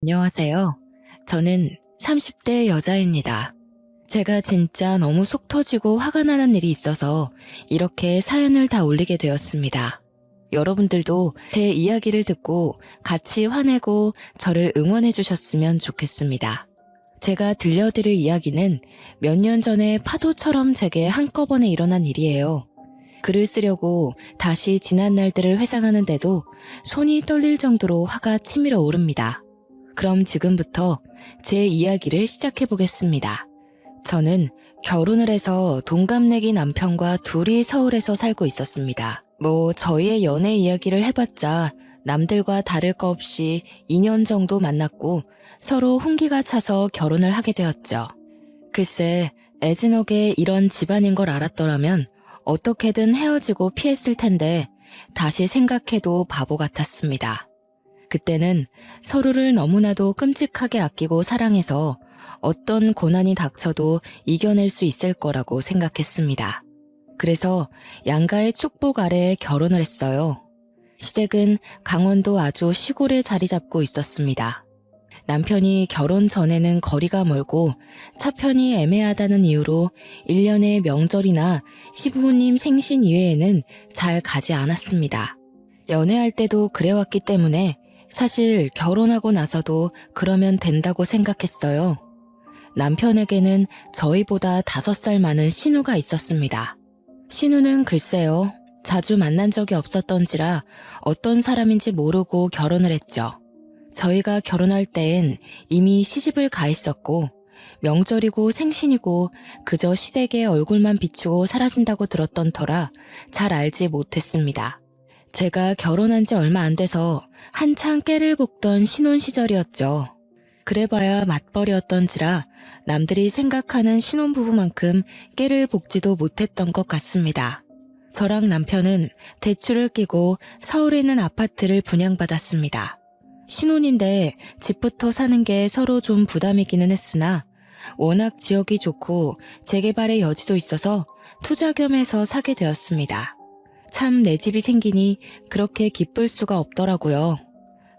안녕하세요. 저는 30대 여자입니다. 제가 진짜 너무 속 터지고 화가 나는 일이 있어서 이렇게 사연을 다 올리게 되었습니다. 여러분들도 제 이야기를 듣고 같이 화내고 저를 응원해 주셨으면 좋겠습니다. 제가 들려드릴 이야기는 몇 년 전에 파도처럼 제게 한꺼번에 일어난 일이에요. 글을 쓰려고 다시 지난 날들을 회상하는데도 손이 떨릴 정도로 화가 치밀어 오릅니다. 그럼 지금부터 제 이야기를 시작해 보겠습니다. 저는 결혼을 해서 동갑내기 남편과 둘이 서울에서 살고 있었습니다. 저희의 연애 이야기를 해봤자 남들과 다를 거 없이 2년 정도 만났고 서로 훈기가 차서 결혼을 하게 되었죠. 글쎄, 애진옥에 이런 집안인 걸 알았더라면 어떻게든 헤어지고 피했을 텐데 다시 생각해도 바보 같았습니다. 그때는 서로를 너무나도 끔찍하게 아끼고 사랑해서 어떤 고난이 닥쳐도 이겨낼 수 있을 거라고 생각했습니다. 그래서 양가의 축복 아래에 결혼을 했어요. 시댁은 강원도 아주 시골에 자리 잡고 있었습니다. 남편이 결혼 전에는 거리가 멀고 차편이 애매하다는 이유로 1년의 명절이나 시부모님 생신 이외에는 잘 가지 않았습니다. 연애할 때도 그래왔기 때문에 사실 결혼하고 나서도 그러면 된다고 생각했어요. 남편에게는 저희보다 5살 많은 신우가 있었습니다. 신우는 글쎄요, 자주 만난 적이 없었던지라 어떤 사람인지 모르고 결혼을 했죠. 저희가 결혼할 때엔 이미 시집을 가 있었고 명절이고 생신이고 그저 시댁의 얼굴만 비추고 사라진다고 들었던 터라 잘 알지 못했습니다. 제가 결혼한 지 얼마 안 돼서 한창 깨를 볶던 신혼 시절이었죠. 그래봐야 맞벌이였던지라 남들이 생각하는 신혼부부만큼 깨를 볶지도 못했던 것 같습니다. 저랑 남편은 대출을 끼고 서울에 있는 아파트를 분양받았습니다. 신혼인데 집부터 사는 게 서로 좀 부담이기는 했으나 워낙 지역이 좋고 재개발의 여지도 있어서 투자 겸 해서 사게 되었습니다. 참 내 집이 생기니 그렇게 기쁠 수가 없더라고요.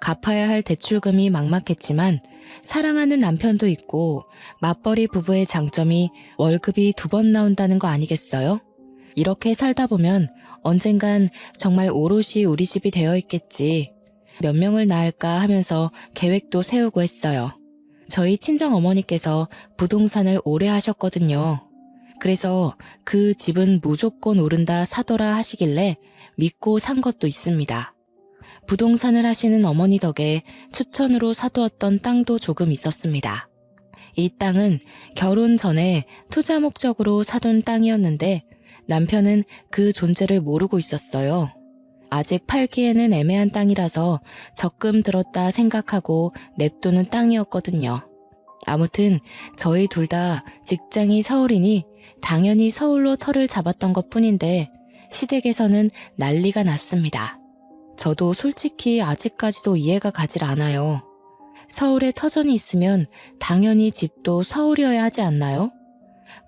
갚아야 할 대출금이 막막했지만 사랑하는 남편도 있고 맞벌이 부부의 장점이 월급이 2번 나온다는 거 아니겠어요? 이렇게 살다 보면 언젠간 정말 오롯이 우리 집이 되어 있겠지. 몇 명을 낳을까 하면서 계획도 세우고 했어요. 저희 친정어머니께서 부동산을 오래 하셨거든요. 그래서 그 집은 무조건 오른다 사더라 하시길래 믿고 산 것도 있습니다. 부동산을 하시는 어머니 덕에 추천으로 사두었던 땅도 조금 있었습니다. 이 땅은 결혼 전에 투자 목적으로 사둔 땅이었는데 남편은 그 존재를 모르고 있었어요. 아직 팔기에는 애매한 땅이라서 적금 들었다 생각하고 냅두는 땅이었거든요. 아무튼 저희 둘 다 직장이 서울이니 당연히 서울로 터를 잡았던 것 뿐인데 시댁에서는 난리가 났습니다. 저도 솔직히 아직까지도 이해가 가질 않아요. 서울에 터전이 있으면 당연히 집도 서울이어야 하지 않나요?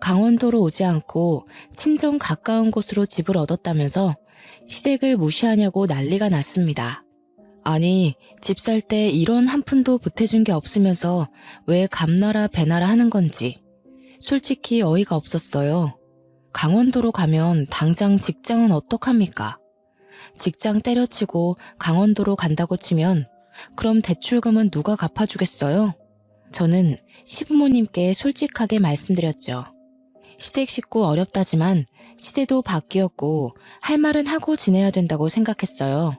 강원도로 오지 않고 친정 가까운 곳으로 집을 얻었다면서 시댁을 무시하냐고 난리가 났습니다. 아니, 집 살 때 이런 한 푼도 보태준 게 없으면서 왜 감나라 배나라 하는 건지 솔직히 어이가 없었어요. 강원도로 가면 당장 직장은 어떡합니까? 직장 때려치고 강원도로 간다고 치면 그럼 대출금은 누가 갚아주겠어요? 저는 시부모님께 솔직하게 말씀드렸죠. 시댁 식구 어렵다지만 시대도 바뀌었고 할 말은 하고 지내야 된다고 생각했어요.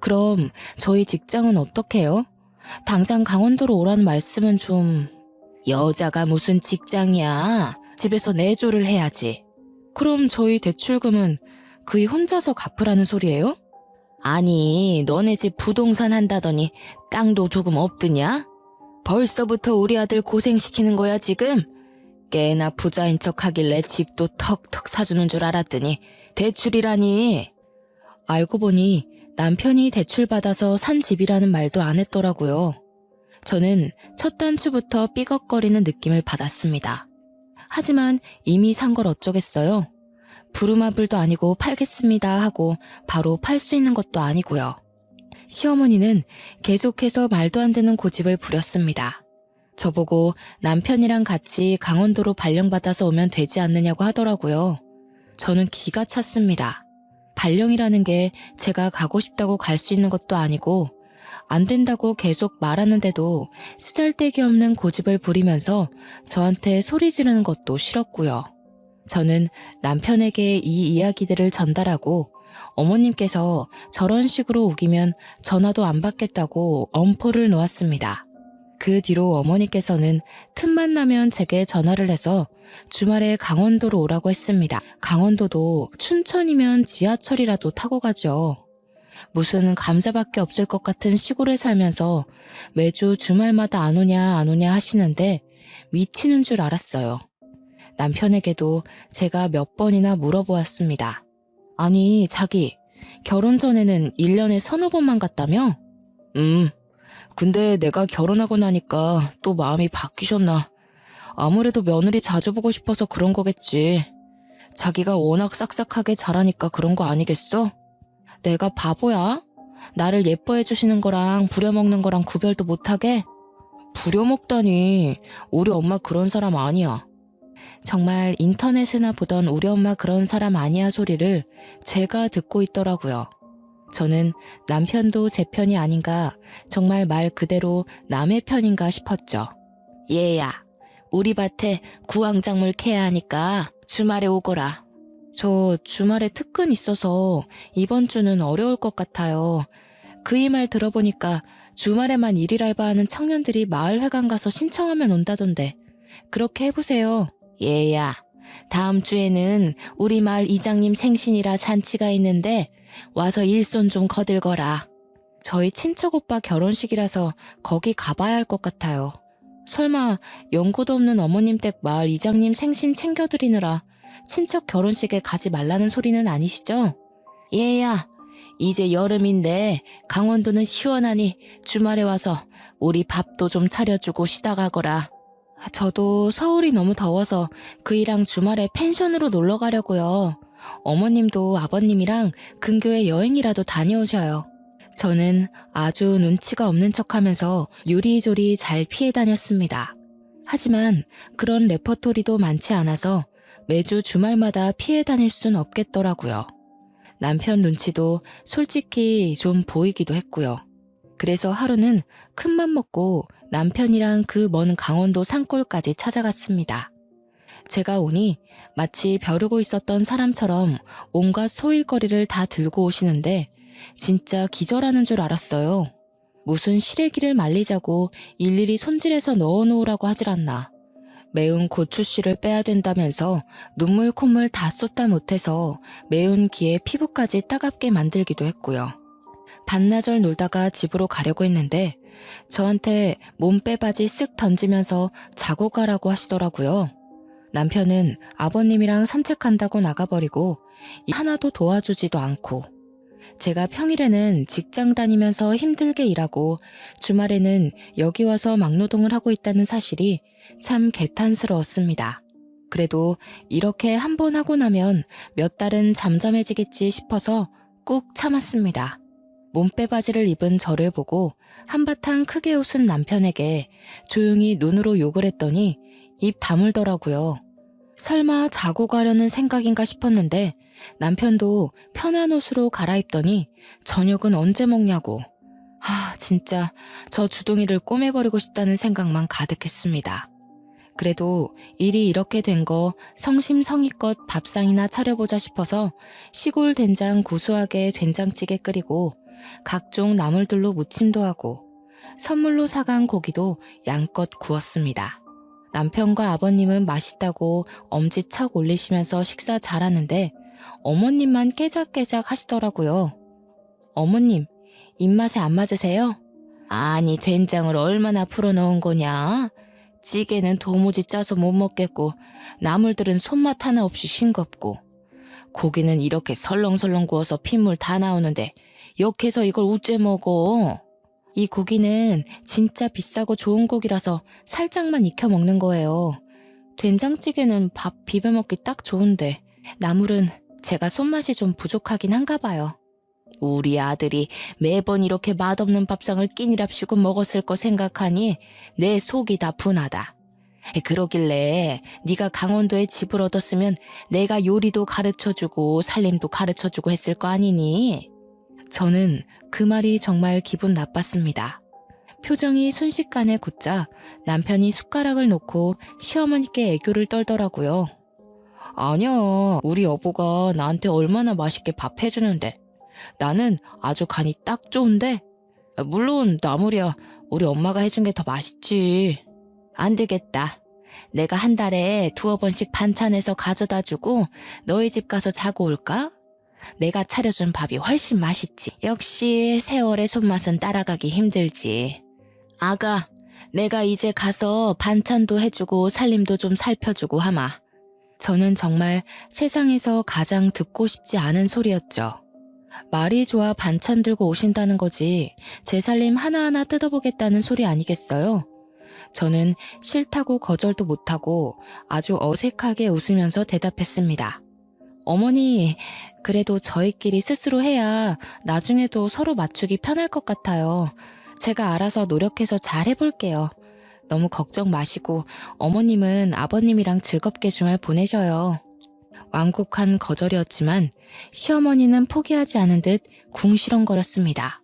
그럼 저희 직장은 어떡해요? 당장 강원도로 오라는 말씀은 좀... 여자가 무슨 직장이야. 집에서 내조를 해야지. 그럼 저희 대출금은 그이 혼자서 갚으라는 소리예요? 아니, 너네 집 부동산 한다더니 땅도 조금 없드냐? 벌써부터 우리 아들 고생시키는 거야 지금? 꽤나 부자인 척 하길래 집도 턱턱 사주는 줄 알았더니 대출이라니. 알고 보니 남편이 대출받아서 산 집이라는 말도 안 했더라고요. 저는 첫 단추부터 삐걱거리는 느낌을 받았습니다. 하지만 이미 산 걸 어쩌겠어요? 부루마블도 아니고 팔겠습니다 하고 바로 팔 수 있는 것도 아니고요. 시어머니는 계속해서 말도 안 되는 고집을 부렸습니다. 저보고 남편이랑 같이 강원도로 발령받아서 오면 되지 않느냐고 하더라고요. 저는 기가 찼습니다. 발령이라는 게 제가 가고 싶다고 갈 수 있는 것도 아니고 안 된다고 계속 말하는데도 쓰잘데기 없는 고집을 부리면서 저한테 소리 지르는 것도 싫었고요. 저는 남편에게 이 이야기들을 전달하고 어머님께서 저런 식으로 우기면 전화도 안 받겠다고 엄포를 놓았습니다. 그 뒤로 어머니께서는 틈만 나면 제게 전화를 해서 주말에 강원도로 오라고 했습니다. 강원도도 춘천이면 지하철이라도 타고 가죠. 무슨 감자밖에 없을 것 같은 시골에 살면서 매주 주말마다 안 오냐 하시는데 미치는 줄 알았어요. 남편에게도 제가 몇 번이나 물어보았습니다. 아니, 자기, 결혼 전에는 1년에 서너 번만 갔다며? 근데 내가 결혼하고 나니까 또 마음이 바뀌셨나. 아무래도 며느리 자주 보고 싶어서 그런 거겠지. 자기가 워낙 싹싹하게 잘하니까 그런 거 아니겠어? 내가 바보야? 나를 예뻐해 주시는 거랑 부려먹는 거랑 구별도 못하게? 부려먹다니, 우리 엄마 그런 사람 아니야. 정말 인터넷에나 보던 우리 엄마 그런 사람 아니야 소리를 제가 듣고 있더라고요. 저는 남편도 제 편이 아닌가, 정말 말 그대로 남의 편인가 싶었죠. 얘야, 우리 밭에 구황작물 캐야 하니까 주말에 오거라. 저 주말에 특근 있어서 이번 주는 어려울 것 같아요. 그이 말 들어보니까 주말에만 일일 알바하는 청년들이 마을회관 가서 신청하면 온다던데. 그렇게 해보세요. 얘야, 다음 주에는 우리 마을 이장님 생신이라 잔치가 있는데 와서 일손 좀 거들거라. 저희 친척 오빠 결혼식이라서 거기 가봐야 할 것 같아요. 설마 연고도 없는 어머님 댁 마을 이장님 생신 챙겨드리느라 친척 결혼식에 가지 말라는 소리는 아니시죠? 얘야, 이제 여름인데 강원도는 시원하니 주말에 와서 우리 밥도 좀 차려주고 쉬다 가거라. 저도 서울이 너무 더워서 그이랑 주말에 펜션으로 놀러 가려고요. 어머님도 아버님이랑 근교에 여행이라도 다녀오셔요. 저는 아주 눈치가 없는 척하면서 요리조리 잘 피해 다녔습니다. 하지만 그런 레퍼토리도 많지 않아서 매주 주말마다 피해 다닐 순 없겠더라고요. 남편 눈치도 솔직히 좀 보이기도 했고요. 그래서 하루는 큰맘 먹고 남편이랑 그 먼 강원도 산골까지 찾아갔습니다. 제가 오니 마치 벼르고 있었던 사람처럼 온갖 소일거리를 다 들고 오시는데 진짜 기절하는 줄 알았어요. 무슨 시래기를 말리자고 일일이 손질해서 넣어놓으라고 하질 않나. 매운 고추씨를 빼야 된다면서 눈물 콧물 다 쏟다 못해서 매운 기에 피부까지 따갑게 만들기도 했고요. 반나절 놀다가 집으로 가려고 했는데 저한테 몸빼바지 쓱 던지면서 자고 가라고 하시더라고요. 남편은 아버님이랑 산책한다고 나가버리고 하나도 도와주지도 않고, 제가 평일에는 직장 다니면서 힘들게 일하고 주말에는 여기 와서 막노동을 하고 있다는 사실이 참 개탄스러웠습니다. 그래도 이렇게 한 번 하고 나면 몇 달은 잠잠해지겠지 싶어서 꾹 참았습니다. 몸빼바지를 입은 저를 보고 한바탕 크게 웃은 남편에게 조용히 눈으로 욕을 했더니 입 다물더라고요. 설마 자고 가려는 생각인가 싶었는데 남편도 편한 옷으로 갈아입더니 저녁은 언제 먹냐고. 진짜 저 주둥이를 꼬매버리고 싶다는 생각만 가득했습니다. 그래도 일이 이렇게 된 거 성심성의껏 밥상이나 차려보자 싶어서 시골 된장 구수하게 된장찌개 끓이고 각종 나물들로 무침도 하고 선물로 사간 고기도 양껏 구웠습니다. 남편과 아버님은 맛있다고 엄지척 올리시면서 식사 잘하는데 어머님만 깨작깨작 하시더라고요. 어머님, 입맛에 안 맞으세요? 아니, 된장을 얼마나 풀어넣은 거냐? 찌개는 도무지 짜서 못 먹겠고 나물들은 손맛 하나 없이 싱겁고 고기는 이렇게 설렁설렁 구워서 핏물 다 나오는데 역해서 이걸 우째 먹어? 이 고기는 진짜 비싸고 좋은 고기라서 살짝만 익혀 먹는 거예요. 된장찌개는 밥 비벼 먹기 딱 좋은데 나물은 제가 손맛이 좀 부족하긴 한가 봐요. 우리 아들이 매번 이렇게 맛없는 밥상을 끼니랍시고 먹었을 거 생각하니 내 속이 다 분하다. 그러길래 네가 강원도에 집을 얻었으면 내가 요리도 가르쳐주고 살림도 가르쳐주고 했을 거 아니니? 저는 그 말이 정말 기분 나빴습니다. 표정이 순식간에 굳자 남편이 숟가락을 놓고 시어머니께 애교를 떨더라고요. 아니야, 우리 여보가 나한테 얼마나 맛있게 밥 해주는데. 나는 아주 간이 딱 좋은데. 물론 나물이야 우리 엄마가 해준 게 더 맛있지. 안 되겠다. 내가 한 달에 2-3번씩 반찬해서 가져다 주고 너희 집 가서 자고 올까? 내가 차려준 밥이 훨씬 맛있지. 역시 세월의 손맛은 따라가기 힘들지. 아가, 내가 이제 가서 반찬도 해주고 살림도 좀 살펴주고 하마. 저는 정말 세상에서 가장 듣고 싶지 않은 소리였죠. 말이 좋아 반찬 들고 오신다는 거지 제 살림 하나하나 뜯어보겠다는 소리 아니겠어요? 저는 싫다고 거절도 못하고 아주 어색하게 웃으면서 대답했습니다. 어머니, 그래도 저희끼리 스스로 해야 나중에도 서로 맞추기 편할 것 같아요. 제가 알아서 노력해서 잘 해볼게요. 너무 걱정 마시고 어머님은 아버님이랑 즐겁게 주말 보내셔요. 완곡한 거절이었지만 시어머니는 포기하지 않은 듯 궁시렁거렸습니다.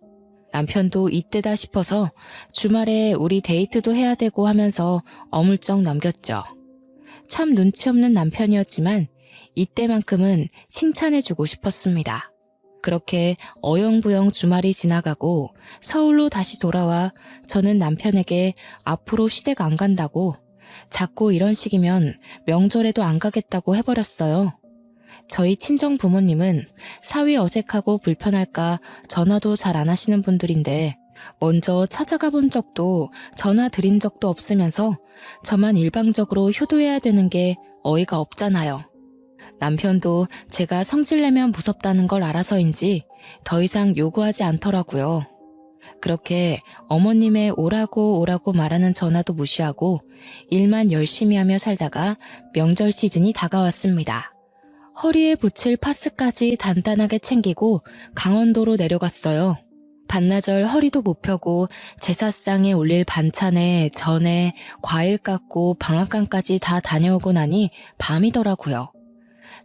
남편도 이때다 싶어서 주말에 우리 데이트도 해야 되고 하면서 어물쩍 넘겼죠. 참 눈치 없는 남편이었지만 이때만큼은 칭찬해주고 싶었습니다. 그렇게 어영부영 주말이 지나가고 서울로 다시 돌아와 저는 남편에게 앞으로 시댁 안 간다고, 자꾸 이런 식이면 명절에도 안 가겠다고 해버렸어요. 저희 친정 부모님은 사위 어색하고 불편할까 전화도 잘 안 하시는 분들인데 먼저 찾아가 본 적도 전화 드린 적도 없으면서 저만 일방적으로 효도해야 되는 게 어이가 없잖아요. 남편도 제가 성질내면 무섭다는 걸 알아서인지 더 이상 요구하지 않더라고요. 그렇게 어머님의 오라고 말하는 전화도 무시하고 일만 열심히 하며 살다가 명절 시즌이 다가왔습니다. 허리에 붙일 파스까지 단단하게 챙기고 강원도로 내려갔어요. 반나절 허리도 못 펴고 제사상에 올릴 반찬에 전에 과일 깎고 방앗간까지 다 다녀오고 나니 밤이더라고요.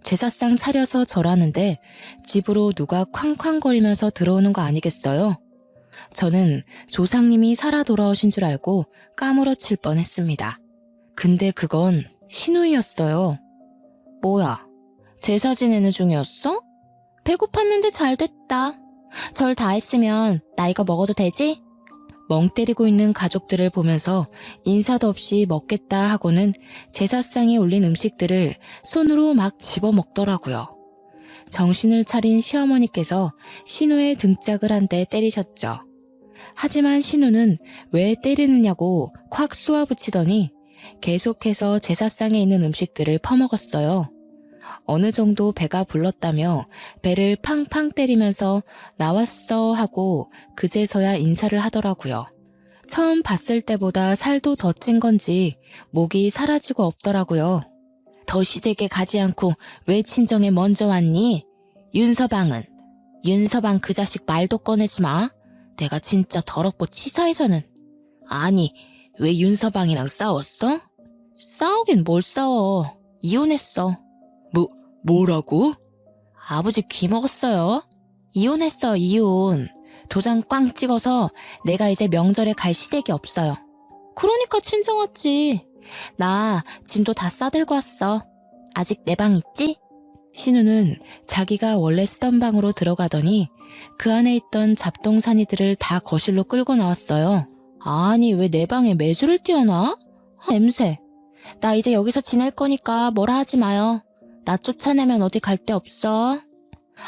제사상 차려서 절하는데 집으로 누가 쾅쾅거리면서 들어오는 거 아니겠어요? 저는 조상님이 살아 돌아오신 줄 알고 까무러칠 뻔했습니다. 근데 그건 시누이였어요. 뭐야, 제사 지내는 중이었어? 배고팠는데 잘 됐다. 절 다 했으면 나 이거 먹어도 되지? 멍 때리고 있는 가족들을 보면서 인사도 없이 먹겠다 하고는 제사상에 올린 음식들을 손으로 막 집어먹더라고요. 정신을 차린 시어머니께서 신우의 등짝을 한 대 때리셨죠. 하지만 신우는 왜 때리느냐고 콱 쏘아붙이더니 계속해서 제사상에 있는 음식들을 퍼먹었어요. 어느 정도 배가 불렀다며 배를 팡팡 때리면서 나왔어 하고 그제서야 인사를 하더라고요. 처음 봤을 때보다 살도 더 찐 건지 목이 사라지고 없더라고요. 더 시댁에 가지 않고 왜 친정에 먼저 왔니? 윤서방 그 자식 말도 꺼내지 마. 내가 진짜 더럽고 치사해서는. 아니, 왜 윤서방이랑 싸웠어? 싸우긴 뭘 싸워. 이혼했어. 뭐라고? 아버지 귀 먹었어요. 이혼했어, 이혼. 도장 꽝 찍어서 내가 이제 명절에 갈 시댁이 없어요. 그러니까 친정 왔지. 나 짐도 다 싸들고 왔어. 아직 내 방 있지? 신우는 자기가 원래 쓰던 방으로 들어가더니 그 안에 있던 잡동사니들을 다 거실로 끌고 나왔어요. 아니, 왜 내 방에 매주를 띄워놔? 냄새. 나 이제 여기서 지낼 거니까 뭐라 하지 마요. 나 쫓아내면 어디 갈 데 없어.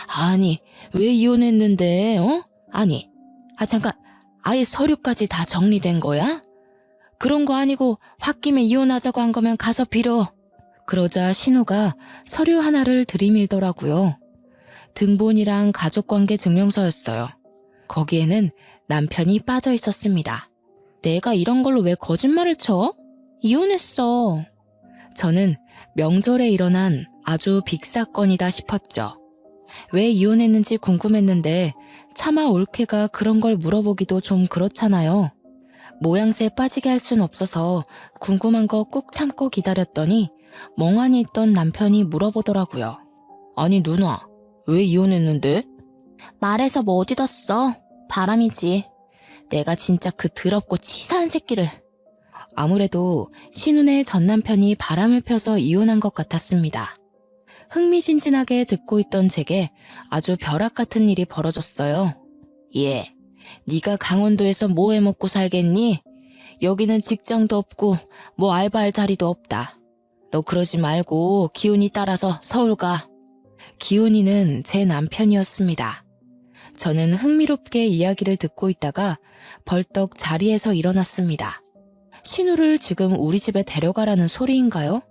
아니, 왜 이혼했는데, 어? 아니, 잠깐, 아예 서류까지 다 정리된 거야? 그런 거 아니고 홧김에 이혼하자고 한 거면 가서 빌어. 그러자 신우가 서류 하나를 들이밀더라고요. 등본이랑 가족관계 증명서였어요. 거기에는 남편이 빠져 있었습니다. 내가 이런 걸로 왜 거짓말을 쳐? 이혼했어. 저는 명절에 일어난 아주 빅사건이다 싶었죠. 왜 이혼했는지 궁금했는데 차마 올케가 그런 걸 물어보기도 좀 그렇잖아요. 모양새 빠지게 할 순 없어서 궁금한 거 꾹 참고 기다렸더니 멍하니 있던 남편이 물어보더라고요. 아니 누나, 왜 이혼했는데? 말해서 뭐 어디다 써? 바람이지. 내가 진짜 그 더럽고 치사한 새끼를. 아무래도 신운의 전 남편이 바람을 펴서 이혼한 것 같았습니다. 흥미진진하게 듣고 있던 제게 아주 벼락 같은 일이 벌어졌어요. 예, 네가 강원도에서 뭐 해먹고 살겠니? 여기는 직장도 없고 뭐 알바할 자리도 없다. 너 그러지 말고 기훈이 따라서 서울 가. 기훈이는 제 남편이었습니다. 저는 흥미롭게 이야기를 듣고 있다가 벌떡 자리에서 일어났습니다. 신우를 지금 우리 집에 데려가라는 소리인가요?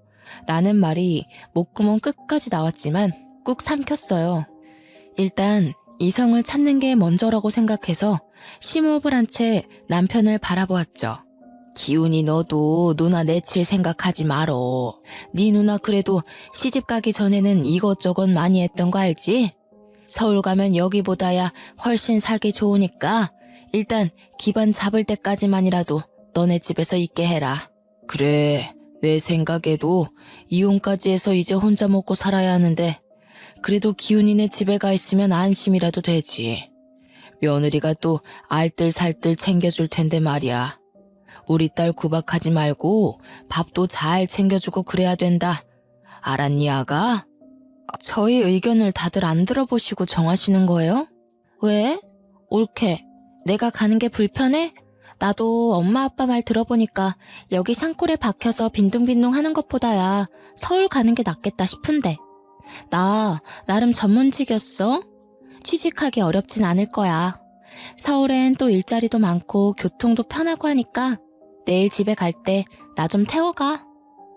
라는 말이 목구멍 끝까지 나왔지만 꾹 삼켰어요. 일단 이성을 찾는 게 먼저라고 생각해서 심호흡을 한 채 남편을 바라보았죠. 기훈이 너도 누나 내칠 생각하지 말어. 네 누나 그래도 시집 가기 전에는 이것저것 많이 했던 거 알지? 서울 가면 여기보다야 훨씬 살기 좋으니까 일단 기반 잡을 때까지만이라도 너네 집에서 있게 해라. 그래, 내 생각에도 이혼까지 해서 이제 혼자 먹고 살아야 하는데 그래도 기훈이네 집에 가 있으면 안심이라도 되지. 며느리가 또 알뜰살뜰 챙겨줄 텐데 말이야. 우리 딸 구박하지 말고 밥도 잘 챙겨주고 그래야 된다. 알았니 아가? 저희 의견을 다들 안 들어보시고 정하시는 거예요? 왜? 옳게. 내가 가는 게 불편해? 나도 엄마 아빠 말 들어보니까 여기 산골에 박혀서 빈둥빈둥 하는 것보다야 서울 가는 게 낫겠다 싶은데. 나 나름 전문직이었어. 취직하기 어렵진 않을 거야. 서울엔 또 일자리도 많고 교통도 편하고 하니까 내일 집에 갈 때 나 좀 태워가.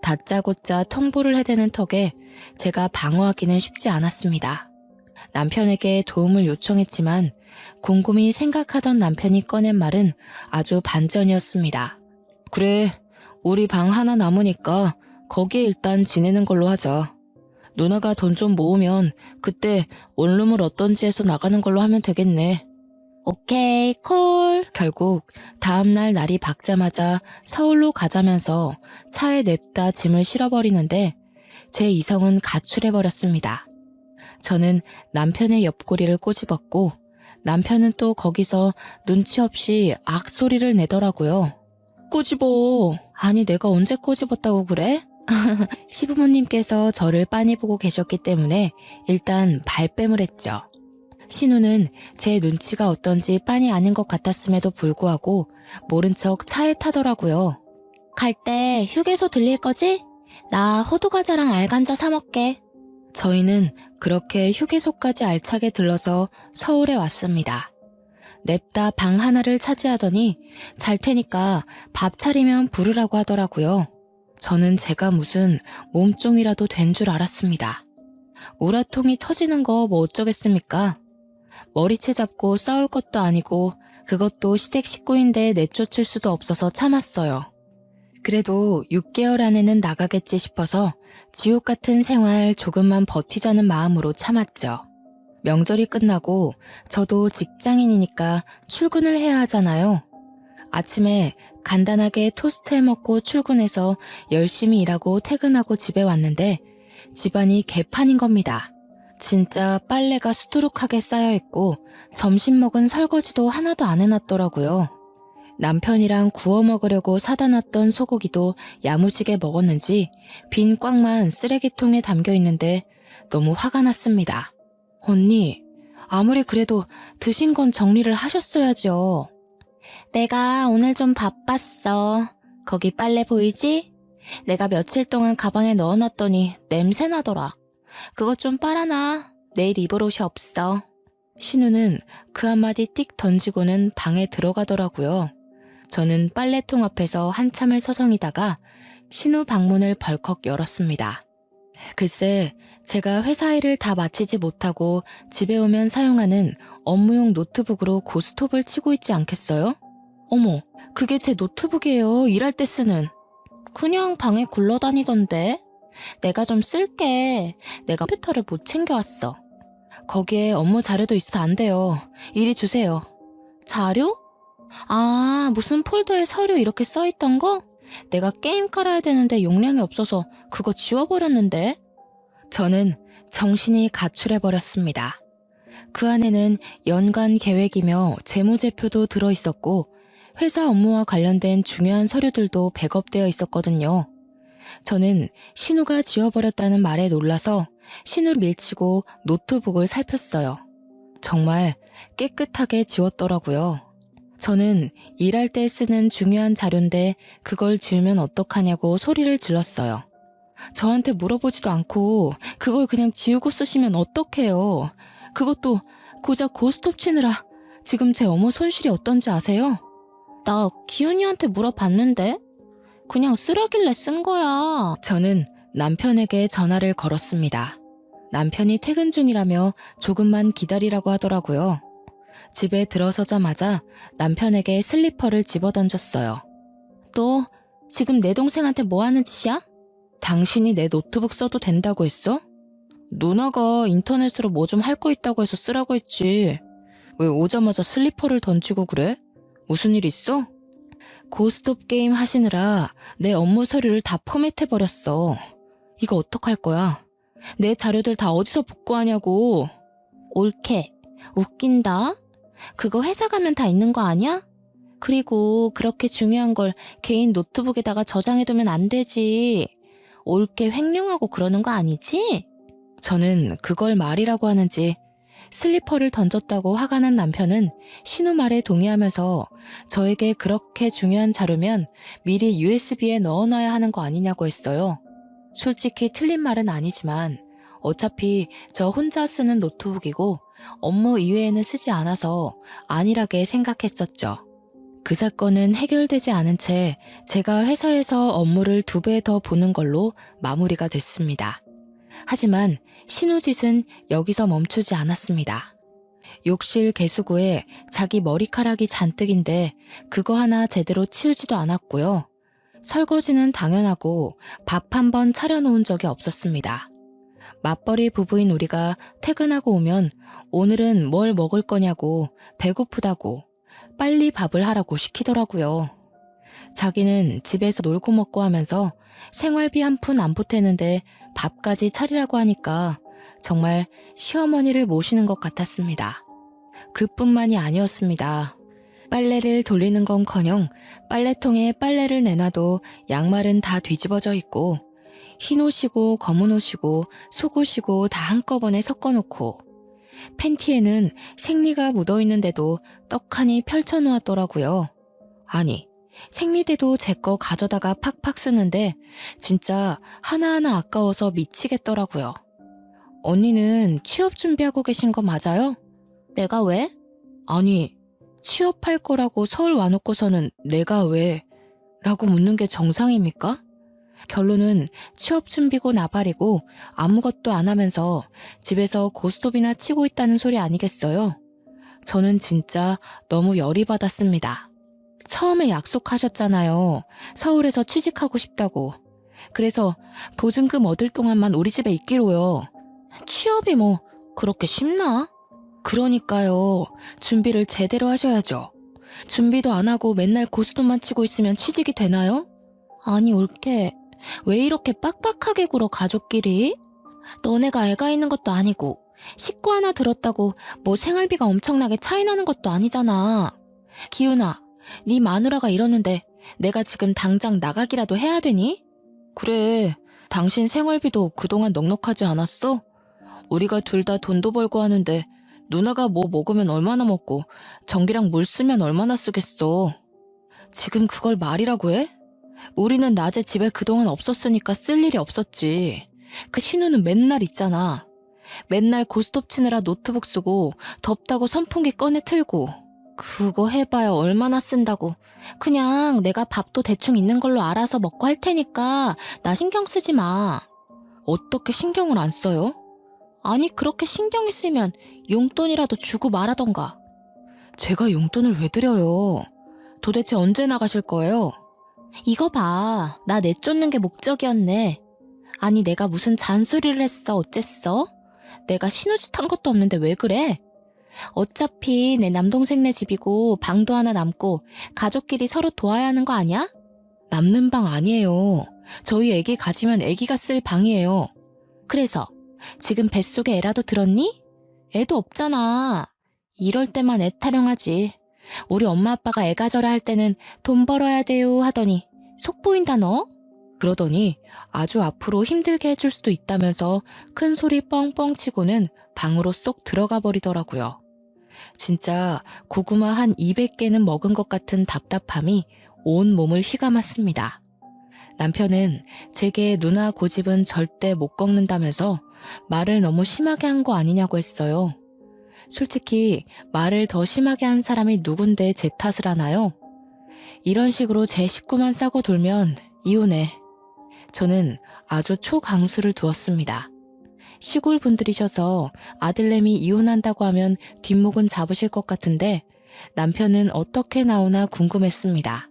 다짜고짜 통보를 해대는 턱에 제가 방어하기는 쉽지 않았습니다. 남편에게 도움을 요청했지만 곰곰이 생각하던 남편이 꺼낸 말은 아주 반전이었습니다. 그래, 우리 방 하나 남으니까 거기에 일단 지내는 걸로 하자. 누나가 돈 좀 모으면 그때 원룸을 어떤지 해서 나가는 걸로 하면 되겠네. 오케이, 콜. 결국 다음날 날이 밝자마자 서울로 가자면서 차에 냅다 짐을 실어버리는데 제 이성은 가출해버렸습니다. 저는 남편의 옆구리를 꼬집었고 남편은 또 거기서 눈치 없이 악소리를 내더라고요. 꼬집어. 아니 내가 언제 꼬집었다고 그래? 시부모님께서 저를 빤히 보고 계셨기 때문에 일단 발뺌을 했죠. 신우는 제 눈치가 어떤지 빤히 아는 것 같았음에도 불구하고 모른 척 차에 타더라고요. 갈 때 휴게소 들릴 거지? 나 호두과자랑 알감자 사 먹게. 저희는 그렇게 휴게소까지 알차게 들러서 서울에 왔습니다. 냅다 방 하나를 차지하더니 잘 테니까 밥 차리면 부르라고 하더라고요. 저는 제가 무슨 몸종이라도 된 줄 알았습니다. 우라통이 터지는 거 뭐 어쩌겠습니까? 머리채 잡고 싸울 것도 아니고 그것도 시댁 식구인데 내쫓을 수도 없어서 참았어요. 그래도 6개월 안에는 나가겠지 싶어서 지옥 같은 생활 조금만 버티자는 마음으로 참았죠. 명절이 끝나고 저도 직장인이니까 출근을 해야 하잖아요. 아침에 간단하게 토스트 해먹고 출근해서 열심히 일하고 퇴근하고 집에 왔는데 집안이 개판인 겁니다. 진짜 빨래가 수두룩하게 쌓여있고 점심 먹은 설거지도 하나도 안 해놨더라고요. 남편이랑 구워 먹으려고 사다 놨던 소고기도 야무지게 먹었는지 빈 꽉만 쓰레기통에 담겨 있는데 너무 화가 났습니다. 언니, 아무리 그래도 드신 건 정리를 하셨어야죠. 내가 오늘 좀 바빴어. 거기 빨래 보이지? 내가 며칠 동안 가방에 넣어놨더니 냄새 나더라. 그것 좀 빨아놔. 내일 입을 옷이 없어. 신우는 그 한마디 띡 던지고는 방에 들어가더라고요. 저는 빨래통 앞에서 한참을 서성이다가 신우 방문을 벌컥 열었습니다. 글쎄, 제가 회사 일을 다 마치지 못하고 집에 오면 사용하는 업무용 노트북으로 고스톱을 치고 있지 않겠어요? 어머, 그게 제 노트북이에요. 일할 때 쓰는. 그냥 방에 굴러다니던데. 내가 좀 쓸게. 내가 컴퓨터를 못 챙겨왔어. 거기에 업무 자료도 있어서 안 돼요. 이리 주세요. 자료? 아, 무슨 폴더에 서류 이렇게 써있던 거? 내가 게임 깔아야 되는데 용량이 없어서 그거 지워버렸는데. 저는 정신이 가출해버렸습니다. 그 안에는 연간 계획이며 재무제표도 들어있었고 회사 업무와 관련된 중요한 서류들도 백업되어 있었거든요. 저는 신우가 지워버렸다는 말에 놀라서 신우를 밀치고 노트북을 살폈어요. 정말 깨끗하게 지웠더라고요. 저는 일할 때 쓰는 중요한 자료인데 그걸 지우면 어떡하냐고 소리를 질렀어요. 저한테 물어보지도 않고 그걸 그냥 지우고 쓰시면 어떡해요. 그것도 고작 고스톱 치느라 지금 제 업무 손실이 어떤지 아세요? 나 기훈이한테 물어봤는데 그냥 쓰라길래 쓴 거야. 저는 남편에게 전화를 걸었습니다. 남편이 퇴근 중이라며 조금만 기다리라고 하더라고요. 집에 들어서자마자 남편에게 슬리퍼를 집어던졌어요. 너 지금 내 동생한테 뭐 하는 짓이야? 당신이 내 노트북 써도 된다고 했어? 누나가 인터넷으로 뭐 좀 할 거 있다고 해서 쓰라고 했지. 왜 오자마자 슬리퍼를 던지고 그래? 무슨 일 있어? 고스톱 게임 하시느라 내 업무 서류를 다 포맷해버렸어. 이거 어떡할 거야? 내 자료들 다 어디서 복구하냐고. 옳게. 웃긴다. 그거 회사 가면 다 있는 거 아니야? 그리고 그렇게 중요한 걸 개인 노트북에다가 저장해두면 안 되지. 옳게 횡령하고 그러는 거 아니지? 저는 그걸 말이라고 하는지 슬리퍼를 던졌다고 화가 난 남편은 신우 말에 동의하면서 저에게 그렇게 중요한 자료면 미리 USB에 넣어놔야 하는 거 아니냐고 했어요. 솔직히 틀린 말은 아니지만 어차피 저 혼자 쓰는 노트북이고 업무 이외에는 쓰지 않아서 안일하게 생각했었죠. 그 사건은 해결되지 않은 채 제가 회사에서 업무를 2배 더 보는 걸로 마무리가 됐습니다. 하지만 신우짓은 여기서 멈추지 않았습니다. 욕실 개수구에 자기 머리카락이 잔뜩인데 그거 하나 제대로 치우지도 않았고요. 설거지는 당연하고 밥 한 번 차려놓은 적이 없었습니다. 맞벌이 부부인 우리가 퇴근하고 오면 오늘은 뭘 먹을 거냐고 배고프다고 빨리 밥을 하라고 시키더라고요. 자기는 집에서 놀고 먹고 하면서 생활비 한 푼 안 보태는데 밥까지 차리라고 하니까 정말 시어머니를 모시는 것 같았습니다. 그뿐만이 아니었습니다. 빨래를 돌리는 건커녕 빨래통에 빨래를 내놔도 양말은 다 뒤집어져 있고 흰 옷이고 검은 옷이고 속옷이고 다 한꺼번에 섞어놓고 팬티에는 생리가 묻어있는데도 떡하니 펼쳐놓았더라고요. 아니, 생리대도 제 거 가져다가 팍팍 쓰는데 진짜 하나하나 아까워서 미치겠더라고요. 언니는 취업 준비하고 계신 거 맞아요? 내가 왜? 아니, 취업할 거라고 서울 와놓고서는 내가 왜? 라고 묻는 게 정상입니까? 결론은 취업 준비고 나발이고 아무것도 안 하면서 집에서 고스톱이나 치고 있다는 소리 아니겠어요? 저는 진짜 너무 열이 받았습니다. 처음에 약속하셨잖아요. 서울에서 취직하고 싶다고. 그래서 보증금 얻을 동안만 우리 집에 있기로요. 취업이 뭐 그렇게 쉽나? 그러니까요. 준비를 제대로 하셔야죠. 준비도 안 하고 맨날 고스톱만 치고 있으면 취직이 되나요? 아니 올케. 왜 이렇게 빡빡하게 굴어 가족끼리? 너네가 애가 있는 것도 아니고 식구 하나 들었다고 뭐 생활비가 엄청나게 차이 나는 것도 아니잖아. 기훈아, 네 마누라가 이러는데 내가 지금 당장 나가기라도 해야 되니? 그래, 당신 생활비도 그동안 넉넉하지 않았어? 우리가 둘 다 돈도 벌고 하는데 누나가 뭐 먹으면 얼마나 먹고 전기랑 물 쓰면 얼마나 쓰겠어. 지금 그걸 말이라고 해? 우리는 낮에 집에 그동안 없었으니까 쓸 일이 없었지. 그 신우는 맨날 있잖아. 맨날 고스톱 치느라 노트북 쓰고 덥다고 선풍기 꺼내 틀고. 그거 해봐야 얼마나 쓴다고. 그냥 내가 밥도 대충 있는 걸로 알아서 먹고 할 테니까 나 신경 쓰지 마. 어떻게 신경을 안 써요? 아니 그렇게 신경이 쓰면 용돈이라도 주고 말하던가. 제가 용돈을 왜 드려요? 도대체 언제 나가실 거예요? 이거 봐. 나 내쫓는 게 목적이었네. 아니 내가 무슨 잔소리를 했어 어쨌어? 내가 신우짓한 것도 없는데 왜 그래? 어차피 내 남동생네 집이고 방도 하나 남고 가족끼리 서로 도와야 하는 거 아니야? 남는 방 아니에요. 저희 애기 가지면 애기가 쓸 방이에요. 그래서 지금 뱃속에 애라도 들었니? 애도 없잖아. 이럴 때만 애 타령하지. 우리 엄마 아빠가 애 가져라 할 때는 돈 벌어야 돼요 하더니 속 보인다 너? 그러더니 아주 앞으로 힘들게 해줄 수도 있다면서 큰 소리 뻥뻥 치고는 방으로 쏙 들어가 버리더라고요. 진짜 고구마 한 200개는 먹은 것 같은 답답함이 온 몸을 휘감았습니다. 남편은 제게 누나 고집은 절대 못 꺾는다면서 말을 너무 심하게 한 거 아니냐고 했어요. 솔직히 말을 더 심하게 한 사람이 누군데 제 탓을 하나요? 이런 식으로 제 식구만 싸고 돌면 이혼해. 저는 아주 초강수를 두었습니다. 시골 분들이셔서 아들내미 이혼한다고 하면 뒷목은 잡으실 것 같은데 남편은 어떻게 나오나 궁금했습니다.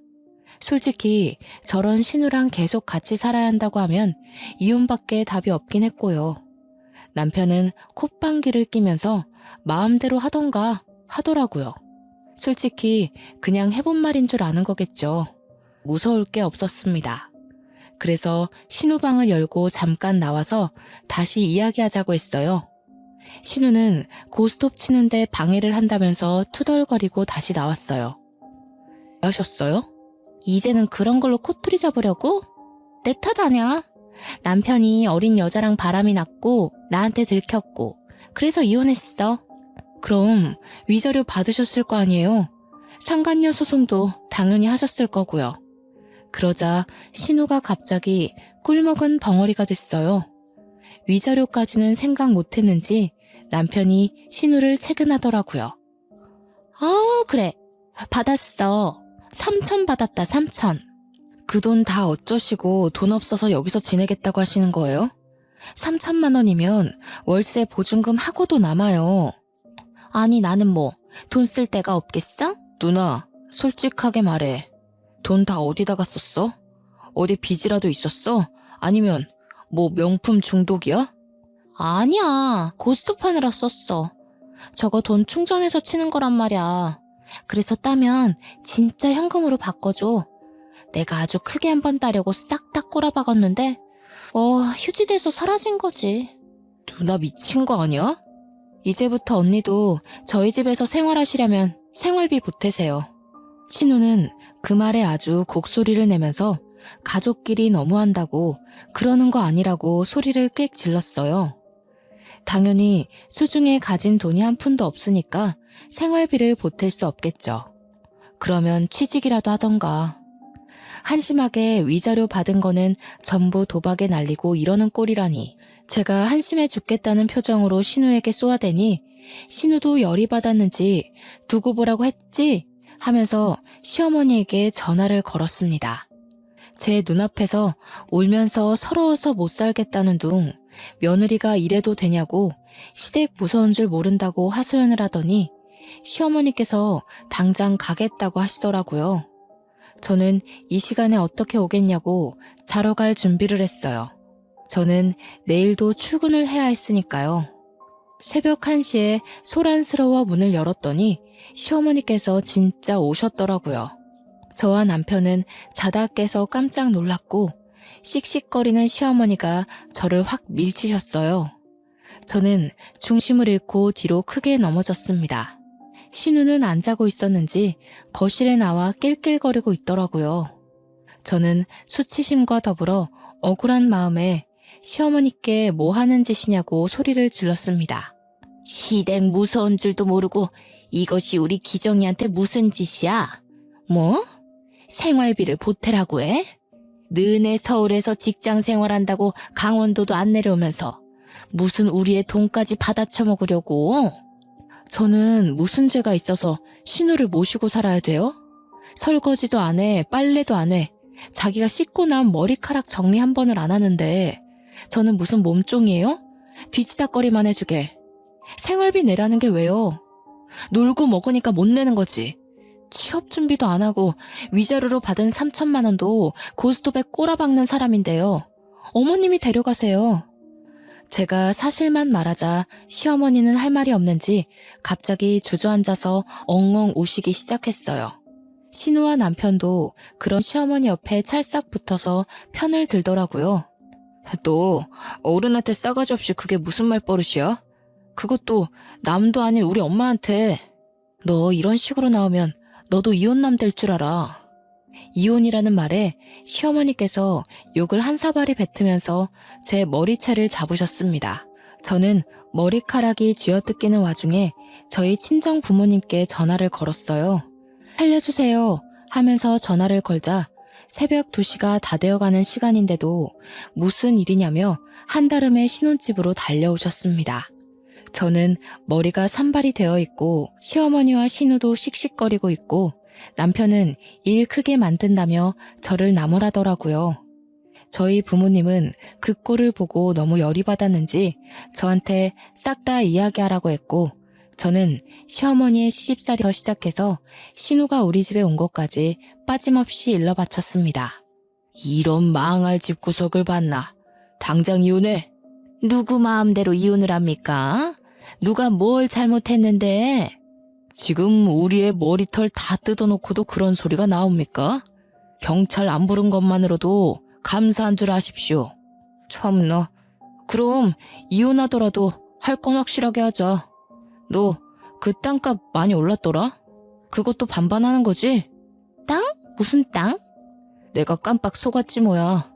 솔직히 저런 신우랑 계속 같이 살아야 한다고 하면 이혼밖에 답이 없긴 했고요. 남편은 콧방귀를 뀌면서 마음대로 하던가 하더라고요. 솔직히 그냥 해본 말인 줄 아는 거겠죠. 무서울 게 없었습니다. 그래서 신우방을 열고 잠깐 나와서 다시 이야기하자고 했어요. 신우는 고스톱 치는데 방해를 한다면서 투덜거리고 다시 나왔어요. 왜 하셨어요? 이제는 그런 걸로 코투리 잡으려고? 내 탓 아냐? 남편이 어린 여자랑 바람이 났고 나한테 들켰고 그래서 이혼했어. 그럼 위자료 받으셨을 거 아니에요? 상간녀 소송도 당연히 하셨을 거고요. 그러자 신우가 갑자기 꿀먹은 벙어리가 됐어요. 위자료까지는 생각 못했는지 남편이 신우를 채근하더라고요. 그래. 받았어. 3천 받았다 3천. 그 돈 다 어쩌시고 돈 없어서 여기서 지내겠다고 하시는 거예요? 3천만 원이면 월세 보증금 하고도 남아요. 아니 나는 뭐 돈 쓸 데가 없겠어? 누나 솔직하게 말해. 돈 다 어디다가 썼어? 어디 빚이라도 있었어? 아니면 뭐 명품 중독이야? 아니야. 고스톱 하느라 썼어. 저거 돈 충전해서 치는 거란 말이야. 그래서 따면 진짜 현금으로 바꿔줘. 내가 아주 크게 한번 따려고 싹 다 꼬라박았는데 휴지돼서 사라진 거지. 누나 미친 거 아니야? 이제부터 언니도 저희 집에서 생활하시려면 생활비 보태세요. 신우는 그 말에 아주 곡소리를 내면서 가족끼리 너무한다고 그러는 거 아니라고 소리를 꽥 질렀어요. 당연히 수중에 가진 돈이 한 푼도 없으니까 생활비를 보탤 수 없겠죠. 그러면 취직이라도 하던가. 한심하게 위자료 받은 거는 전부 도박에 날리고 이러는 꼴이라니. 제가 한심해 죽겠다는 표정으로 신우에게 쏘아대니 신우도 열이 받았는지 두고 보라고 했지? 하면서 시어머니에게 전화를 걸었습니다. 제 눈앞에서 울면서 서러워서 못 살겠다는 둥 며느리가 이래도 되냐고 시댁 무서운 줄 모른다고 하소연을 하더니 시어머니께서 당장 가겠다고 하시더라고요. 저는 이 시간에 어떻게 오겠냐고 자러 갈 준비를 했어요. 저는 내일도 출근을 해야 했으니까요. 새벽 1시에 소란스러워 문을 열었더니 시어머니께서 진짜 오셨더라고요. 저와 남편은 자다 깨서 깜짝 놀랐고 씩씩거리는 시어머니가 저를 확 밀치셨어요. 저는 중심을 잃고 뒤로 크게 넘어졌습니다. 신우는 안 자고 있었는지 거실에 나와 낄낄거리고 있더라고요. 저는 수치심과 더불어 억울한 마음에 시어머니께 뭐 하는 짓이냐고 소리를 질렀습니다. 시댁 무서운 줄도 모르고 이것이 우리 기정이한테 무슨 짓이야? 뭐? 생활비를 보태라고 해? 너네 서울에서 직장 생활한다고 강원도도 안 내려오면서 무슨 우리의 돈까지 받아쳐먹으려고? 저는 무슨 죄가 있어서 신우를 모시고 살아야 돼요? 설거지도 안 해, 빨래도 안 해. 자기가 씻고 나온 머리카락 정리 한 번을 안 하는데 저는 무슨 몸종이에요? 뒤치다거리만 해주게. 생활비 내라는 게 왜요? 놀고 먹으니까 못 내는 거지. 취업 준비도 안 하고 위자료로 받은 3천만 원도 고스톱에 꼬라박는 사람인데요. 어머님이 데려가세요. 제가 사실만 말하자 시어머니는 할 말이 없는지 갑자기 주저앉아서 엉엉 우시기 시작했어요. 신우와 남편도 그런 시어머니 옆에 찰싹 붙어서 편을 들더라고요. 너 어른한테 싸가지 없이 그게 무슨 말버릇이야? 그것도 남도 아닌 우리 엄마한테. 너 이런 식으로 나오면 너도 이혼남 될 줄 알아. 이혼이라는 말에 시어머니께서 욕을 한 사발이 뱉으면서 제 머리채를 잡으셨습니다. 저는 머리카락이 쥐어뜯기는 와중에 저희 친정 부모님께 전화를 걸었어요. 살려주세요 하면서 전화를 걸자 새벽 2시가 다 되어가는 시간인데도 무슨 일이냐며 한달음에 신혼집으로 달려오셨습니다. 저는 머리가 산발이 되어 있고 시어머니와 신우도 씩씩거리고 있고 남편은 일 크게 만든다며 저를 나무라더라고요. 저희 부모님은 그 꼴을 보고 너무 열이 받았는지 저한테 싹 다 이야기하라고 했고 저는 시어머니의 시집살이부터 시작해서 신우가 우리 집에 온 것까지 빠짐없이 일러 바쳤습니다. 이런 망할 집구석을 봤나. 당장 이혼해. 누구 마음대로 이혼을 합니까? 누가 뭘 잘못했는데? 지금 우리의 머리털 다 뜯어놓고도 그런 소리가 나옵니까? 경찰 안 부른 것만으로도 감사한 줄 아십시오. 참나. 그럼 이혼하더라도 할 건 확실하게 하자. 너 그 땅값 많이 올랐더라? 그것도 반반하는 거지? 땅? 무슨 땅? 내가 깜빡 속았지 뭐야.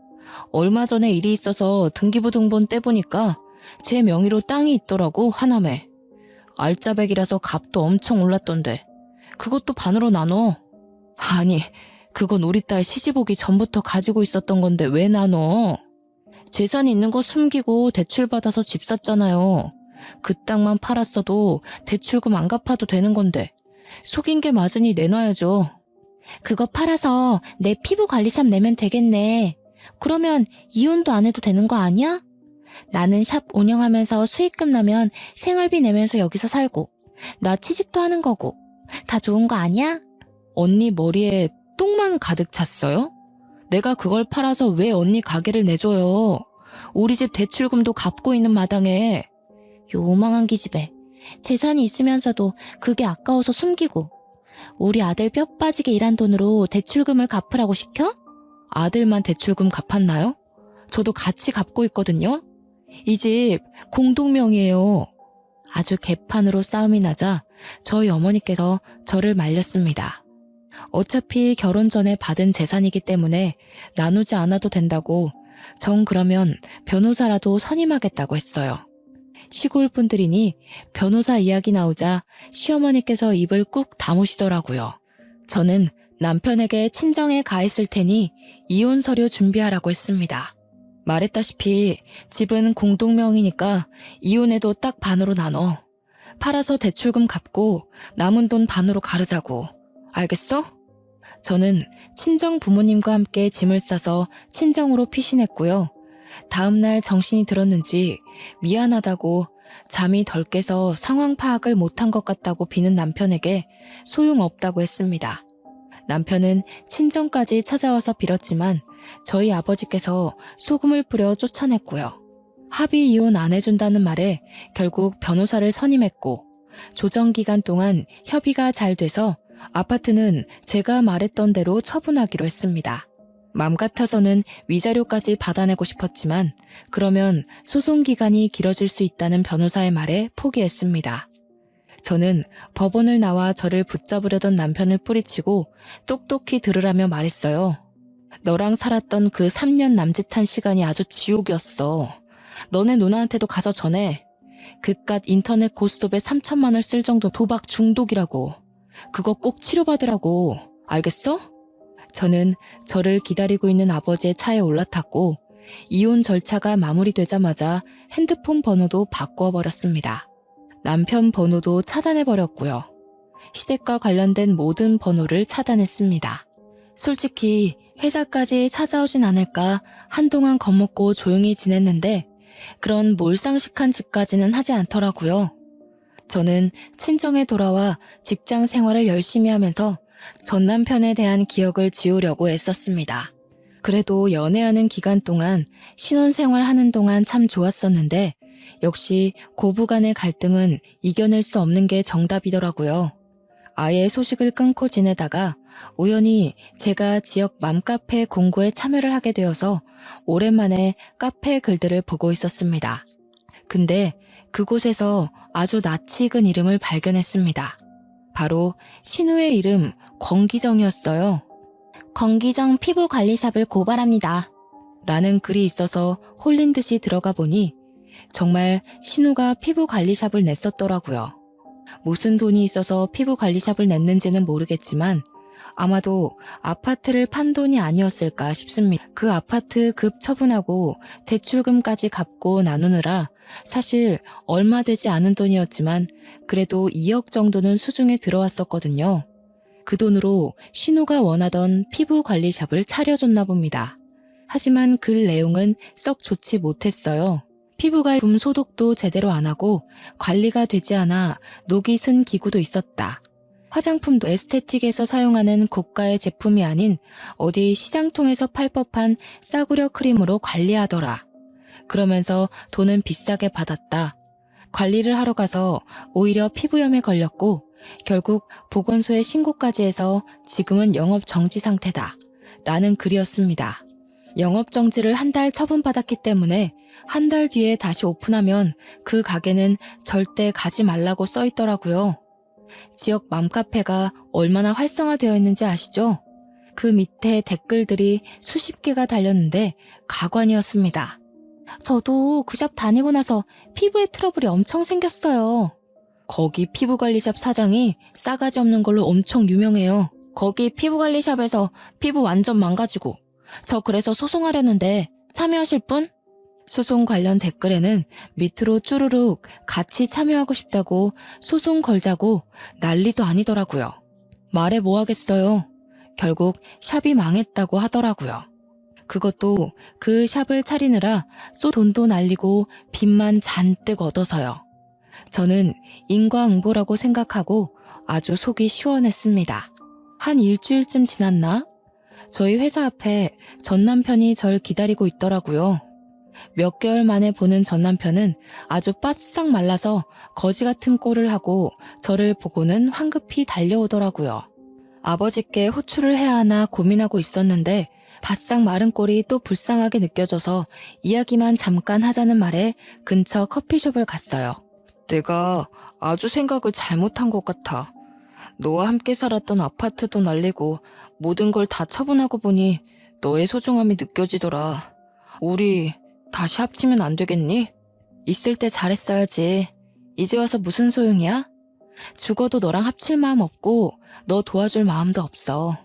얼마 전에 일이 있어서 등기부등본 떼보니까 제 명의로 땅이 있더라고, 하남에. 알짜배기라서 값도 엄청 올랐던데 그것도 반으로 나눠. 아니, 그건 우리 딸 시집 오기 전부터 가지고 있었던 건데 왜 나눠? 재산이 있는 거 숨기고 대출받아서 집 샀잖아요. 그 땅만 팔았어도 대출금 안 갚아도 되는 건데 속인 게 맞으니 내놔야죠. 그거 팔아서 내 피부 관리샵 내면 되겠네. 그러면 이혼도 안 해도 되는 거 아니야? 나는 샵 운영하면서 수익금 나면 생활비 내면서 여기서 살고 나 취직도 하는 거고 다 좋은 거 아니야? 언니 머리에 똥만 가득 찼어요? 내가 그걸 팔아서 왜 언니 가게를 내줘요? 우리 집 대출금도 갚고 있는 마당에. 요망한 기집애. 재산이 있으면서도 그게 아까워서 숨기고 우리 아들 뼈 빠지게 일한 돈으로 대출금을 갚으라고 시켜? 아들만 대출금 갚았나요? 저도 같이 갚고 있거든요. 이 집 공동명의예요. 아주 개판으로 싸움이 나자 저희 어머니께서 저를 말렸습니다. 어차피 결혼 전에 받은 재산이기 때문에 나누지 않아도 된다고 정 그러면 변호사라도 선임하겠다고 했어요. 시골 분들이니 변호사 이야기 나오자 시어머니께서 입을 꾹 다무시더라고요. 저는 남편에게 친정에 가 있을 테니 이혼 서류 준비하라고 했습니다. 말했다시피 집은 공동명의니까 이혼해도 딱 반으로 나눠. 팔아서 대출금 갚고 남은 돈 반으로 가르자고. 알겠어? 저는 친정 부모님과 함께 짐을 싸서 친정으로 피신했고요. 다음날 정신이 들었는지 미안하다고 잠이 덜 깨서 상황 파악을 못한 것 같다고 비는 남편에게 소용없다고 했습니다. 남편은 친정까지 찾아와서 빌었지만 저희 아버지께서 소금을 뿌려 쫓아냈고요. 합의 이혼 안 해준다는 말에 결국 변호사를 선임했고 조정기간 동안 협의가 잘 돼서 아파트는 제가 말했던 대로 처분하기로 했습니다. 맘 같아서는 위자료까지 받아내고 싶었지만 그러면 소송기간이 길어질 수 있다는 변호사의 말에 포기했습니다. 저는 법원을 나와 저를 붙잡으려던 남편을 뿌리치고 똑똑히 들으라며 말했어요. 너랑 살았던 그 3년 남짓한 시간이 아주 지옥이었어. 너네 누나한테도 가서 전해. 그깟 인터넷 고스톱에 3천만 원을 쓸 정도 도박 중독이라고. 그거 꼭 치료받으라고. 알겠어? 저는 저를 기다리고 있는 아버지의 차에 올라탔고 이혼 절차가 마무리되자마자 핸드폰 번호도 바꾸어버렸습니다. 남편 번호도 차단해버렸고요. 시댁과 관련된 모든 번호를 차단했습니다. 솔직히 회사까지 찾아오진 않을까 한동안 겁먹고 조용히 지냈는데 그런 몰상식한 짓까지는 하지 않더라고요. 저는 친정에 돌아와 직장 생활을 열심히 하면서 전 남편에 대한 기억을 지우려고 애썼습니다. 그래도 연애하는 기간 동안 신혼생활 하는 동안 참 좋았었는데 역시 고부간의 갈등은 이겨낼 수 없는 게 정답이더라고요. 아예 소식을 끊고 지내다가 우연히 제가 지역 맘카페 공고에 참여를 하게 되어서 오랜만에 카페 글들을 보고 있었습니다. 근데 그곳에서 아주 낯이 익은 이름을 발견했습니다. 바로 신우의 이름 권기정이었어요. 권기정 피부관리샵을 고발합니다. 라는 글이 있어서 홀린 듯이 들어가 보니 정말 신우가 피부관리샵을 냈었더라고요. 무슨 돈이 있어서 피부관리샵을 냈는지는 모르겠지만 아마도 아파트를 판 돈이 아니었을까 싶습니다. 그 아파트 급 처분하고 대출금까지 갚고 나누느라 사실 얼마 되지 않은 돈이었지만 그래도 2억 정도는 수중에 들어왔었거든요. 그 돈으로 신우가 원하던 피부관리샵을 차려줬나 봅니다. 하지만 글 내용은 썩 좋지 못했어요. 피부갈굼 소독도 제대로 안 하고 관리가 되지 않아 녹이 쓴 기구도 있었다. 화장품도 에스테틱에서 사용하는 고가의 제품이 아닌 어디 시장통에서 팔 법한 싸구려 크림으로 관리하더라. 그러면서 돈은 비싸게 받았다. 관리를 하러 가서 오히려 피부염에 걸렸고 결국 보건소에 신고까지 해서 지금은 영업 정지 상태다. 라는 글이었습니다. 영업 정지를 한 달 처분받았기 때문에 한 달 뒤에 다시 오픈하면 그 가게는 절대 가지 말라고 써 있더라고요. 지역 맘카페가 얼마나 활성화되어 있는지 아시죠? 그 밑에 댓글들이 수십 개가 달렸는데 가관이었습니다. 저도 그 샵 다니고 나서 피부에 트러블이 엄청 생겼어요. 거기 피부관리샵 사장이 싸가지 없는 걸로 엄청 유명해요. 거기 피부관리샵에서 피부 완전 망가지고 저 그래서 소송하려는데 참여하실 분? 소송 관련 댓글에는 밑으로 쭈루룩 같이 참여하고 싶다고 소송 걸자고 난리도 아니더라고요. 말해 뭐 하겠어요. 결국 샵이 망했다고 하더라고요. 그것도 그 샵을 차리느라 쏘 돈도 날리고 빚만 잔뜩 얻어서요. 저는 인과응보라고 생각하고 아주 속이 시원했습니다. 한 일주일쯤 지났나? 저희 회사 앞에 전 남편이 절 기다리고 있더라고요. 몇 개월 만에 보는 전 남편은 아주 바싹 말라서 거지 같은 꼴을 하고 저를 보고는 황급히 달려오더라고요. 아버지께 호출을 해야 하나 고민하고 있었는데 바싹 마른 꼴이 또 불쌍하게 느껴져서 이야기만 잠깐 하자는 말에 근처 커피숍을 갔어요. 내가 아주 생각을 잘못한 것 같아. 너와 함께 살았던 아파트도 날리고 모든 걸 다 처분하고 보니 너의 소중함이 느껴지더라. 우리 다시 합치면 안 되겠니? 있을 때 잘했어야지. 이제 와서 무슨 소용이야? 죽어도 너랑 합칠 마음 없고 너 도와줄 마음도 없어.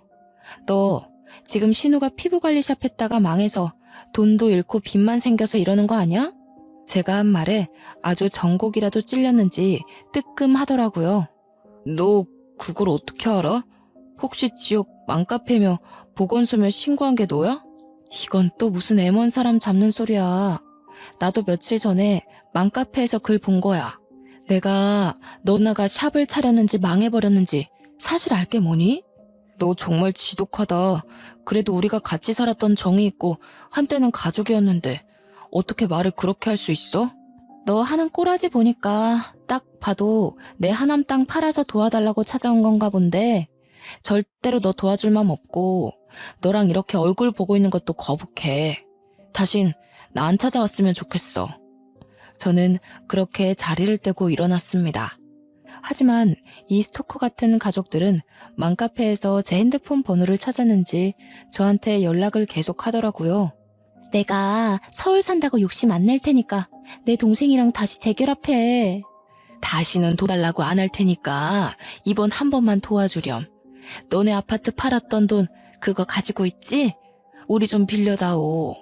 너 지금 신우가 피부관리샵 했다가 망해서 돈도 잃고 빚만 생겨서 이러는 거 아니야? 제가 한 말에 아주 전곡이라도 찔렸는지 뜨끔하더라고요. 너 그걸 어떻게 알아? 혹시 지역 맘카페며 보건소며 신고한 게 너야? 이건 또 무슨 애먼 사람 잡는 소리야. 나도 며칠 전에 맘카페에서 글 본 거야. 내가 너나가 샵을 차렸는지 망해버렸는지 사실 알게 뭐니? 너 정말 지독하다. 그래도 우리가 같이 살았던 정이 있고 한때는 가족이었는데 어떻게 말을 그렇게 할 수 있어? 너 하는 꼬라지 보니까 딱 봐도 내 하남 땅 팔아서 도와달라고 찾아온 건가 본데 절대로 너 도와줄 맘 없고 너랑 이렇게 얼굴 보고 있는 것도 거북해. 다신 나 안 찾아왔으면 좋겠어. 저는 그렇게 자리를 떼고 일어났습니다. 하지만 이 스토커 같은 가족들은 맘카페에서 제 핸드폰 번호를 찾았는지 저한테 연락을 계속 하더라고요. 내가 서울 산다고 욕심 안 낼 테니까 내 동생이랑 다시 재결합해. 다시는 도달라고 안 할 테니까 이번 한 번만 도와주렴. 너네 아파트 팔았던 돈 그거 가지고 있지? 우리 좀 빌려다오.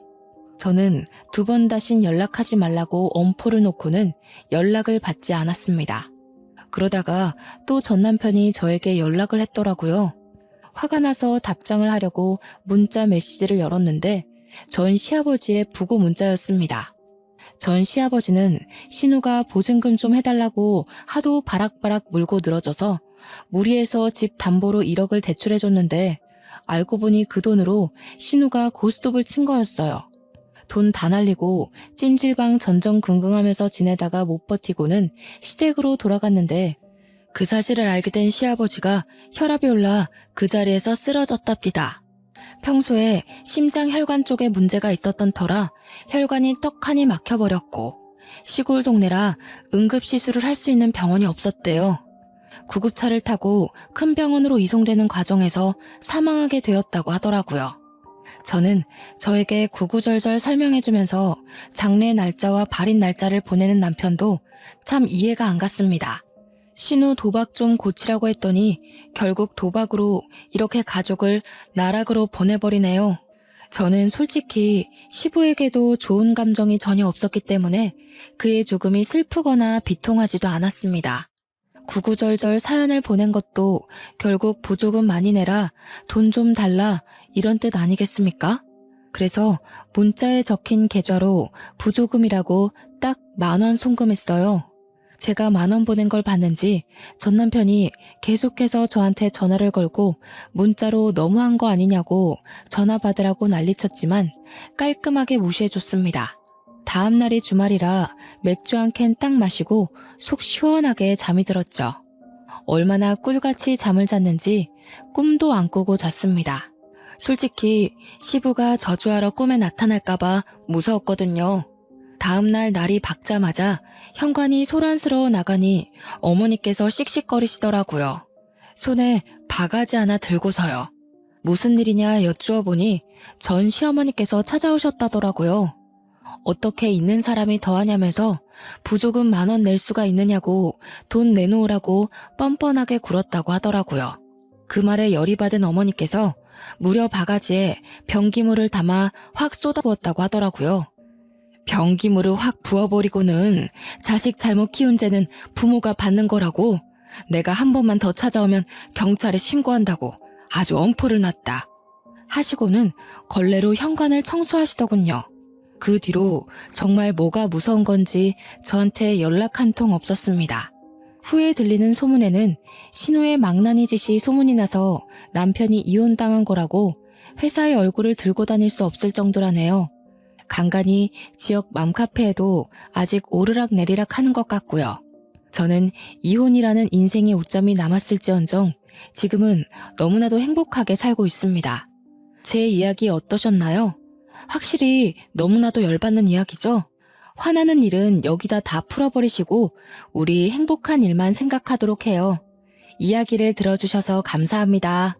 저는 두 번 다신 연락하지 말라고 엄포를 놓고는 연락을 받지 않았습니다. 그러다가 또 전 남편이 저에게 연락을 했더라고요. 화가 나서 답장을 하려고 문자 메시지를 열었는데 전 시아버지의 부고 문자였습니다. 전 시아버지는 신우가 보증금 좀 해달라고 하도 바락바락 물고 늘어져서 무리해서 집 담보로 1억을 대출해줬는데 알고 보니 그 돈으로 신우가 고스톱을 친 거였어요. 돈 다 날리고 찜질방 전전긍긍하면서 지내다가 못 버티고는 시댁으로 돌아갔는데 그 사실을 알게 된 시아버지가 혈압이 올라 그 자리에서 쓰러졌답니다. 평소에 심장 혈관 쪽에 문제가 있었던 터라 혈관이 떡하니 막혀버렸고 시골 동네라 응급시술을 할 수 있는 병원이 없었대요. 구급차를 타고 큰 병원으로 이송되는 과정에서 사망하게 되었다고 하더라고요. 저는 저에게 구구절절 설명해주면서 장례 날짜와 발인 날짜를 보내는 남편도 참 이해가 안 갔습니다. 신우 도박 좀 고치라고 했더니 결국 도박으로 이렇게 가족을 나락으로 보내버리네요. 저는 솔직히 시부에게도 좋은 감정이 전혀 없었기 때문에 그의 죽음이 슬프거나 비통하지도 않았습니다. 구구절절 사연을 보낸 것도 결국 부조금 많이 내라, 돈 좀 달라 이런 뜻 아니겠습니까? 그래서 문자에 적힌 계좌로 부조금이라고 딱 10,000원 송금했어요. 제가 10,000원 보낸 걸 봤는지 전 남편이 계속해서 저한테 전화를 걸고 문자로 너무한 거 아니냐고 전화 받으라고 난리쳤지만 깔끔하게 무시해줬습니다. 다음 날이 주말이라 맥주 한 캔 딱 마시고 속 시원하게 잠이 들었죠. 얼마나 꿀같이 잠을 잤는지 꿈도 안 꾸고 잤습니다. 솔직히 시부가 저주하러 꿈에 나타날까봐 무서웠거든요. 다음날 날이 밝자마자 현관이 소란스러워 나가니 어머니께서 씩씩거리시더라고요. 손에 바가지 하나 들고서요. 무슨 일이냐 여쭈어 보니 전 시어머니께서 찾아오셨다더라고요. 어떻게 있는 사람이 더하냐면서 부조금 10,000원 낼 수가 있느냐고 돈 내놓으라고 뻔뻔하게 굴었다고 하더라고요. 그 말에 열이 받은 어머니께서 무려 바가지에 변기물을 담아 확 쏟아부었다고 하더라고요. 변기물을 확 부어버리고는 자식 잘못 키운 죄는 부모가 받는 거라고, 내가 한 번만 더 찾아오면 경찰에 신고한다고 아주 엄포를 놨다 하시고는 걸레로 현관을 청소하시더군요. 그 뒤로 정말 뭐가 무서운 건지 저한테 연락 한 통 없었습니다. 후에 들리는 소문에는 신우의 망나니 짓이 소문이 나서 남편이 이혼당한 거라고 회사의 얼굴을 들고 다닐 수 없을 정도라네요. 간간히 지역 맘카페에도 아직 오르락 내리락 하는 것 같고요. 저는 이혼이라는 인생의 오점이 남았을지언정 지금은 너무나도 행복하게 살고 있습니다. 제 이야기 어떠셨나요? 확실히 너무나도 열받는 이야기죠? 화나는 일은 여기다 다 풀어버리시고 우리 행복한 일만 생각하도록 해요. 이야기를 들어주셔서 감사합니다.